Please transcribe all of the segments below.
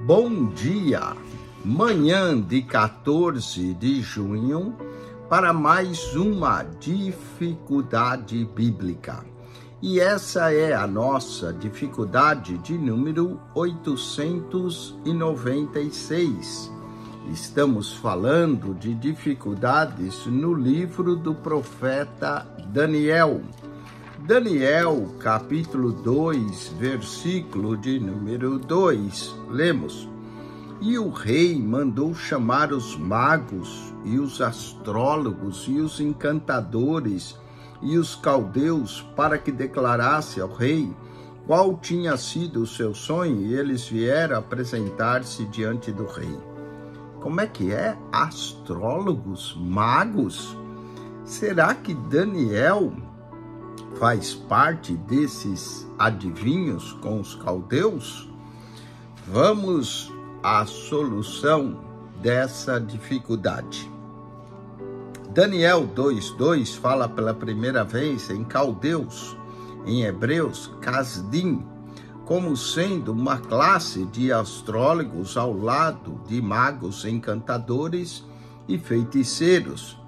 Bom dia, manhã de 14 de junho, para mais uma dificuldade bíblica. E essa é a nossa dificuldade de número 896. Estamos falando de dificuldades no livro do profeta Daniel. Daniel, capítulo 2, versículo de número 2, lemos: E o rei mandou chamar os magos, e os astrólogos, e os encantadores, e os caldeus, para que declarasse ao rei qual tinha sido o seu sonho, e eles vieram apresentar-se diante do rei. Como é que é? Astrólogos, magos? Será que Daniel faz parte desses adivinhos com os caldeus? Vamos à solução dessa dificuldade. Daniel 2:2 fala pela primeira vez em caldeus, em hebreus, Casdim, como sendo uma classe de astrólogos ao lado de magos, encantadores e feiticeiros.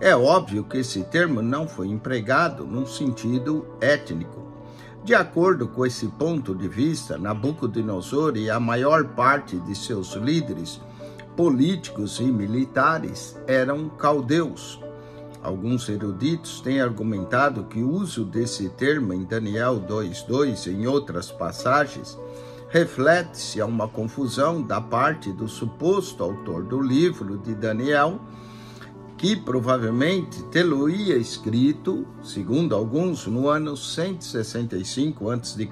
É óbvio que esse termo não foi empregado num sentido étnico. De acordo com esse ponto de vista, Nabucodonosor e a maior parte de seus líderes políticos e militares eram caldeus. Alguns eruditos têm argumentado que o uso desse termo em Daniel 2:2 e em outras passagens reflete-se a uma confusão da parte do suposto autor do livro de Daniel, que provavelmente tê-lo-ia escrito, segundo alguns, no ano 165 a.C.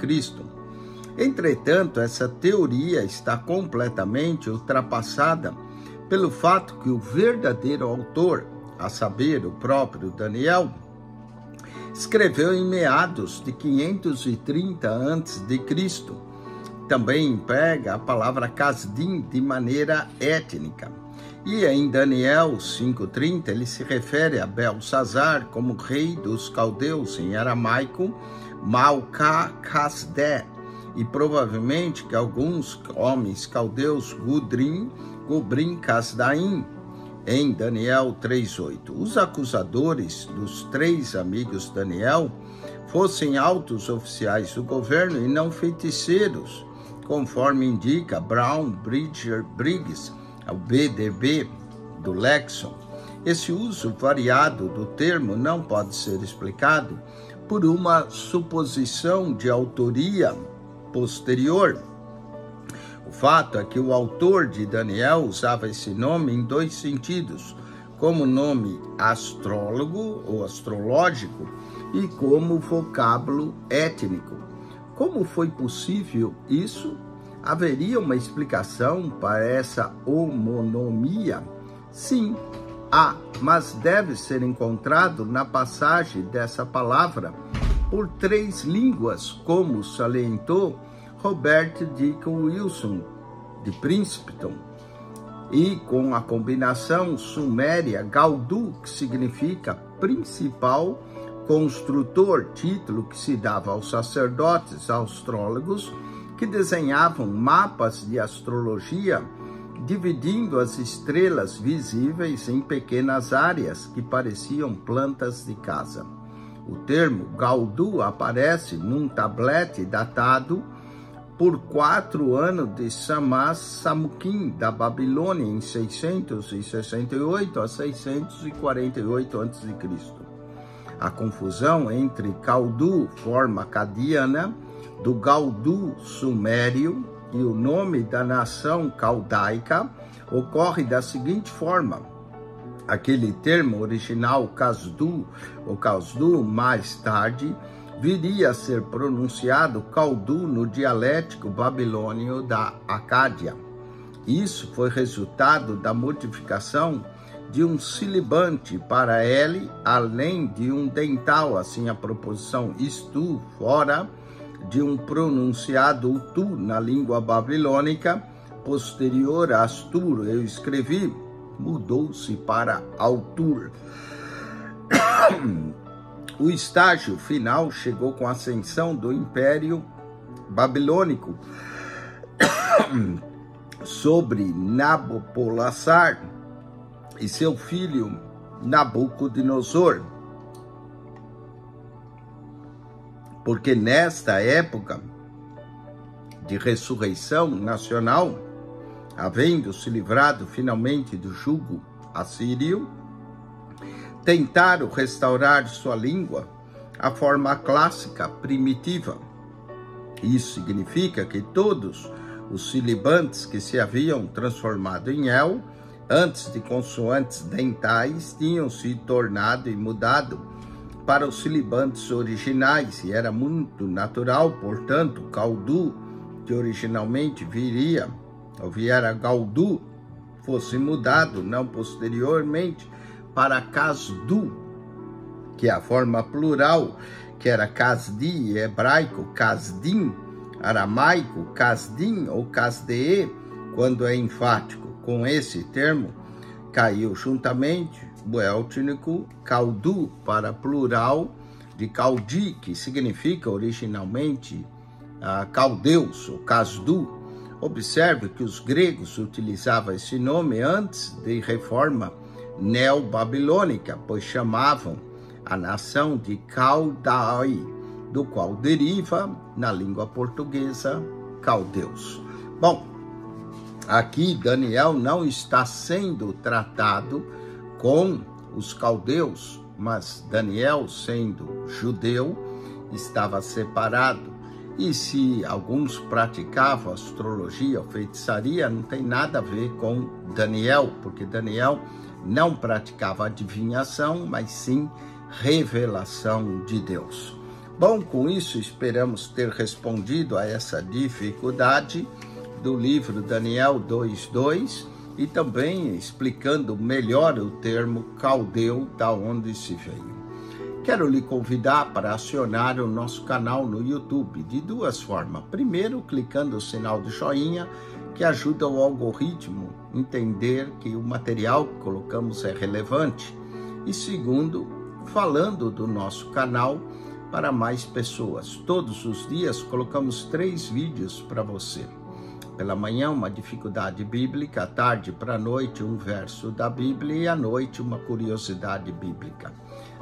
Entretanto, essa teoria está completamente ultrapassada pelo fato que o verdadeiro autor, a saber, o próprio Daniel, escreveu em meados de 530 a.C. Também emprega a palavra Casdim de maneira étnica. E em Daniel 5:30, ele se refere a Belsazar como rei dos caldeus, em aramaico, Malca-Casdé, e provavelmente que alguns homens caldeus, Gobrim-Casdaim, em Daniel 3:8. Os acusadores dos três amigos de Daniel fossem altos oficiais do governo e não feiticeiros, conforme indica Brown Bridger Briggs, o BDB do Lexon. Esse uso variado do termo não pode ser explicado por uma suposição de autoria posterior. O fato é que o autor de Daniel usava esse nome em dois sentidos, como nome astrólogo ou astrológico e como vocábulo étnico. Como foi possível isso? Haveria uma explicação para essa homonomia? Sim, há, mas deve ser encontrado na passagem dessa palavra por três línguas, como salientou Robert Deacon Wilson, de Princeton, e com a combinação suméria Galdu, que significa principal construtor, título que se dava aos sacerdotes astrólogos que desenhavam mapas de astrologia, dividindo as estrelas visíveis em pequenas áreas que pareciam plantas de casa. O termo Galdu aparece num tablete datado por 4 anos de Shamash-Samukim, da Babilônia, em 668 a 648 a.C. A confusão entre Caldu, forma acadiana, do Galdu sumério, e o nome da nação caldaica ocorre da seguinte forma: aquele termo original Casdu, ou Casdu, mais tarde viria a ser pronunciado Caldu no dialético babilônio da Acádia. Isso foi resultado da modificação de um silibante para L, além de um dental, assim a proposição istu, fora, de um pronunciado utu na língua babilônica, posterior a astur, eu escrevi, mudou-se para altur. O estágio final chegou com a ascensão do Império Babilônico sobre Nabopolassar e seu filho Nabucodonosor. Porque nesta época de ressurreição nacional, havendo se livrado finalmente do jugo assírio, tentaram restaurar sua língua à forma clássica primitiva. Isso significa que todos os sibilantes que se haviam transformado em el, antes de consoantes dentais, tinham se tornado e mudado para os sibilantes originais, e era muito natural, portanto, Caldu, que originalmente viera Galdu, fosse mudado, não posteriormente, para Casdu, que é a forma plural, que era Casdi, hebraico, Casdim, aramaico, Casdim ou Casdee, quando é enfático. Com esse termo, caiu juntamente o éltnico Caldu, para plural de Caldi, que significa originalmente caldeus, ou Casdu. Observe que os gregos utilizavam esse nome antes da reforma neobabilônica, pois chamavam a nação de Caldai, do qual deriva, na língua portuguesa, caldeus. Bom, aqui Daniel não está sendo tratado com os caldeus, mas Daniel, sendo judeu, estava separado. E se alguns praticavam astrologia ou feitiçaria, não tem nada a ver com Daniel, porque Daniel não praticava adivinhação, mas sim revelação de Deus. Bom, com isso esperamos ter respondido a essa dificuldade do livro Daniel 2:2 e também explicando melhor o termo caldeu, da onde se veio. Quero lhe convidar para acionar o nosso canal no YouTube de duas formas. Primeiro, clicando o sinal de joinha, que ajuda o algoritmo a entender que o material que colocamos é relevante. E segundo, falando do nosso canal para mais pessoas. Todos os dias colocamos 3 vídeos para você. Pela manhã, uma dificuldade bíblica, à tarde para a noite, um verso da Bíblia e à noite, uma curiosidade bíblica.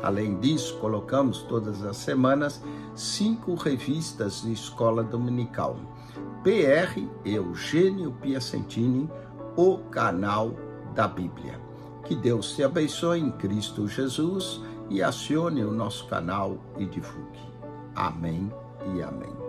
Além disso, colocamos todas as semanas 5 revistas de escola dominical. PR Eugênio Piacentini, o canal da Bíblia. Que Deus te abençoe em Cristo Jesus e acione o nosso canal e divulgue. Amém e amém.